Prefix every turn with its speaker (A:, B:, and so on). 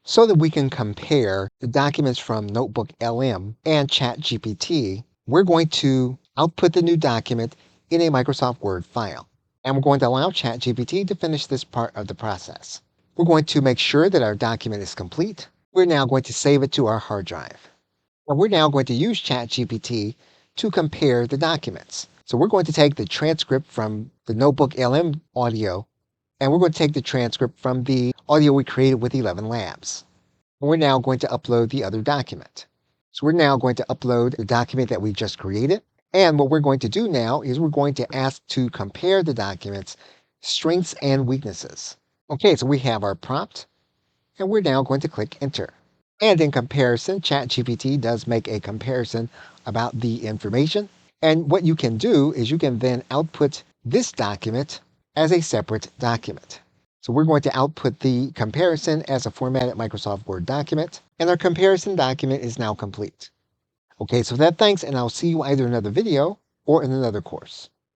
A: so that we can compare the documents from NotebookLM and ChatGPT, we're going to output the new document in a Microsoft Word file. And we're going to allow ChatGPT to finish this part of the process. We're going to make sure that our document is complete. We're now going to save it to our hard drive. And we're now going to use ChatGPT to compare the documents. So we're going to take the transcript from the NotebookLM audio, and we're going to take the transcript from the audio we created with 11 Labs. And we're now going to upload the other document. So we're now going to upload the document that we just created. And what we're going to do now is we're going to ask to compare the documents' strengths and weaknesses. Okay, so we have our prompt, and we're now going to click Enter. And in comparison, ChatGPT does make a comparison about the information. And what you can do is you can then output this document as a separate document. So we're going to output the comparison as a formatted Microsoft Word document, and our comparison document is now complete. Okay, so thanks, and I'll see you either in another video or in another course.